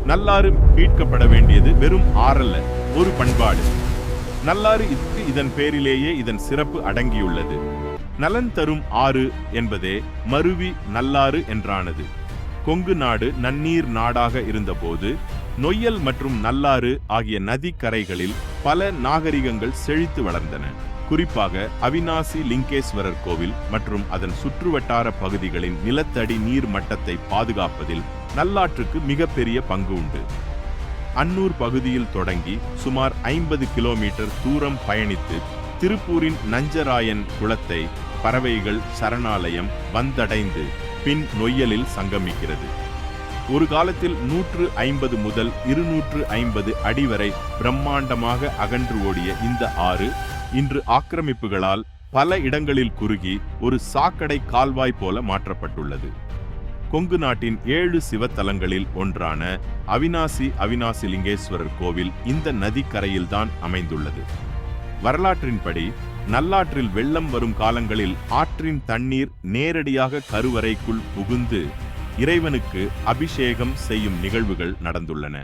நல்லாறு மீட்கப்பட வேண்டியது வெறும் ஆறல்ல, ஒரு பண்பாடு. நல்லாறு இதன் பேரிலேயே இதன் சிறப்பு அடங்கியுள்ளது. நலன் தரும் ஆறு என்பதே மருவி நல்லாறு என்றானது. கொங்கு நாடு நன்னீர் நாடாக இருந்தபோது நொய்யல் மற்றும் நல்லாறு ஆகிய நதிக்கரைகளில் பல நாகரிகங்கள் செழித்து வளர்ந்தன. குறிப்பாக அவிநாசி லிங்கேஸ்வரர் கோவில் மற்றும் அதன் சுற்றுவட்டார பகுதிகளின் நிலத்தடி நீர் மட்டத்தை பாதுகாப்பதில் நல்லாற்றுக்கு மிகப்பெரிய பங்கு உண்டு. அன்னூர் பகுதியில் தொடங்கி சுமார் 50 கிலோமீட்டர் தூரம் பயணித்து திருப்பூரின் நஞ்சராயன் குளத்தை பறவைகள் சரணாலயம் வந்தடைந்து பின் நொய்யலில் சங்கமிக்கிறது. ஒரு காலத்தில் 150 முதல் 250 அடி வரை பிரம்மாண்டமாக அகன்று ஓடிய இந்த ஆறு இன்று ஆக்கிரமிப்புகளால் பல இடங்களில் குறுகி ஒரு சாக்கடை கால்வாய் போல மாற்றப்பட்டுள்ளது. கொங்கு நாட்டின் 7 சிவத்தலங்களில் ஒன்றான அவிநாசி லிங்கேஸ்வரர் கோவில் இந்த நதிக்கரையில்தான் அமைந்துள்ளது. வரலாற்றின்படி நல்லாற்றில் வெள்ளம் வரும் காலங்களில் ஆற்றின் தண்ணீர் நேரடியாக கருவறைக்குள் புகுந்து இறைவனுக்கு அபிஷேகம் செய்யும் நிகழ்வுகள் நடந்துள்ளன.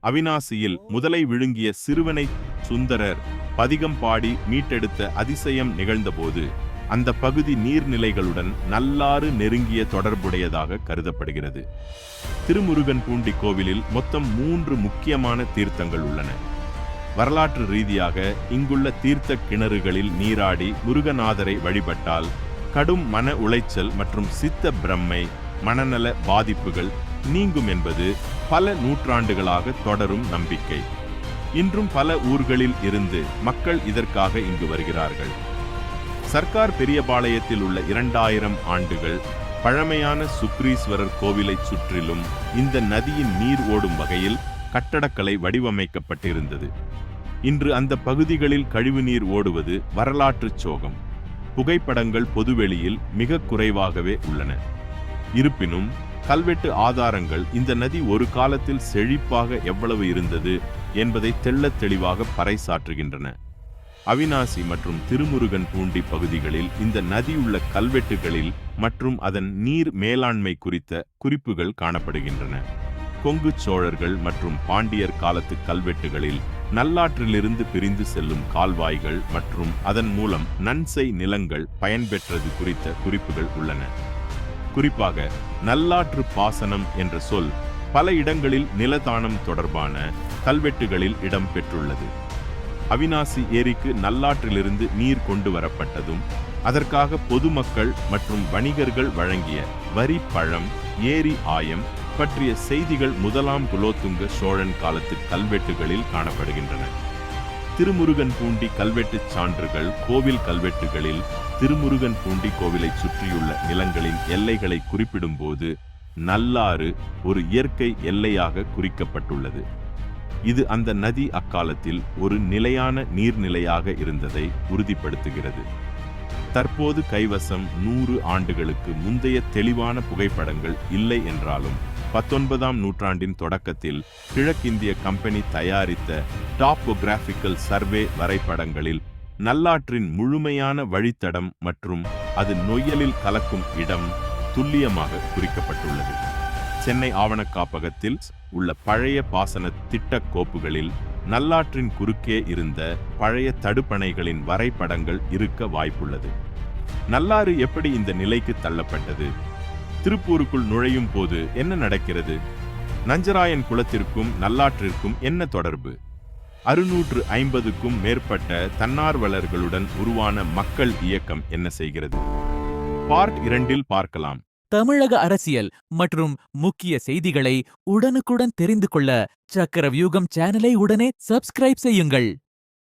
அவிநாசியில் முதலை விழுங்கிய சிறுவனை சுந்தரர் பதிகம் பாடி மீட்டெடுத்த அதிசயம் நிகழ்ந்தபோது அந்த பகுதி நீர்நிலைகளுடன் நல்லாறு நெருங்கிய தொடர்புடையதாக கருதப்படுகிறது. திருமுருகன் பூண்டி கோவிலில் மொத்தம் 3 முக்கியமான தீர்த்தங்கள் உள்ளன. வரலாற்று ரீதியாக இங்குள்ள தீர்த்த கிணறுகளில் நீராடி முருகநாதரை வழிபட்டால் கடும் மன உளைச்சல் மற்றும் சித்த பிரம்மை மனநல பாதிப்புகள் நீங்கும் என்பது பல நூற்றாண்டுகளாக தொடரும் நம்பிக்கை. இன்றும் பல ஊர்களில் இருந்து மக்கள் இதற்காக இங்கு வருகிறார்கள். சர்க்கார் பெரியபாளையத்தில் உள்ள 2000 ஆண்டுகள் பழமையான சுக்ரீஸ்வரர் கோவிலை சுற்றிலும் இந்த நதியின் நீர் ஓடும் வகையில் கட்டடக்கலை வடிவமைக்கப்பட்டிருந்தது. இன்று அந்த பகுதிகளில் கழிவுநீர் ஓடுவது வரலாற்று சோகம். புகைப்படங்கள் பொதுவெளியில் மிக குறைவாகவே உள்ளன. இருப்பினும் கல்வெட்டு ஆதாரங்கள் இந்த நதி ஒரு காலத்தில் செழிப்பாக எவ்வளவு இருந்தது என்பதை தெள்ளத் தெளிவாக பறைசாற்றுகின்றன. அவிநாசி மற்றும் திருமுருகன் பூண்டி பகுதிகளில் இந்த நதி உள்ள கல்வெட்டுகளில் மற்றும் அதன் நீர் மேலாண்மை குறித்த குறிப்புகள் காணப்படுகின்றன. கொங்கு சோழர்கள் மற்றும் பாண்டியர் காலத்து கல்வெட்டுகளில் நல்லாற்றிலிருந்து பிரிந்து செல்லும் கால்வாய்கள் மற்றும் அதன் மூலம் நன்செய் நிலங்கள் பயன்பெற்றது குறித்த குறிப்புகள் உள்ளன. குறிப்பாக நல்லாற்று பாசனம் என்ற சொல் பல இடங்களில் நிலதானம் தொடர்பான கல்வெட்டுகளில் இடம் பெற்றுள்ளது. அவிநாசி ஏரிக்கு நல்லாற்றிலிருந்து நீர் கொண்டு வரப்பட்டதும் அதற்காக பொதுமக்கள் மற்றும் வணிகர்கள் வழங்கிய வரி பழம் ஏரி ஆயம் பற்றிய செய்திகள் 1ஆம் குலோத்துங்க சோழன் காலத்து கல்வெட்டுகளில் காணப்படுகின்றன. திருமுருகன் பூண்டி கல்வெட்டுச் சான்றுகள் கோவில் கல்வெட்டுகளில் திருமுருகன் பூண்டி கோவிலை சுற்றியுள்ள நிலங்களின் எல்லைகளை குறிப்பிடும் போது நல்லாறு ஒரு இயற்கை எல்லையாக குறிக்கப்பட்டுள்ளது. இது அந்த நதி அக்காலத்தில் ஒரு நிலையான நீர்நிலையாக இருந்ததை உறுதிப்படுத்துகிறது. தற்போது கைவசம் 100 ஆண்டுகளுக்கு முந்தைய தெளிவான புகைப்படங்கள் இல்லை என்றாலும் 19ஆம் நூற்றாண்டின் தொடக்கத்தில் கிழக்கிந்திய கம்பெனி தயாரித்த டாப்போகிராபிக்கல் சர்வே வரைபடங்களில் நல்லாற்றின் முழுமையான வழித்தடம் மற்றும் அது நொய்யலில் கலக்கும் இடம் துல்லியமாக குறிக்கப்பட்டுள்ளது. சென்னை ஆவணக் காப்பகத்தில் உள்ள பழைய பாசன திட்ட கோப்புகளில் நல்லாற்றின் குறுக்கே இருந்த பழைய தடுப்பணைகளின் வரைபடங்கள் இருக்க வாய்ப்புள்ளது. நல்லாறு எப்படி இந்த நிலைக்கு தள்ளப்பட்டது? திருப்பூருக்குள் நுழையும் போது என்ன நடக்கிறது? நஞ்சராயன் குளத்திற்கும் நல்லாற்றிற்கும் என்ன தொடர்பு? 650க்கும் மேற்பட்ட தன்னார்வலர்களுடன் உருவான மக்கள் இயக்கம் என்ன செய்கிறது? பார்ட் 2இல் பார்க்கலாம். தமிழக அரசியல் மற்றும் முக்கிய செய்திகளை உடனுக்குடன் தெரிந்து கொள்ள சக்கரவியூகம் சேனலை உடனே சப்ஸ்கிரைப் செய்யுங்கள்.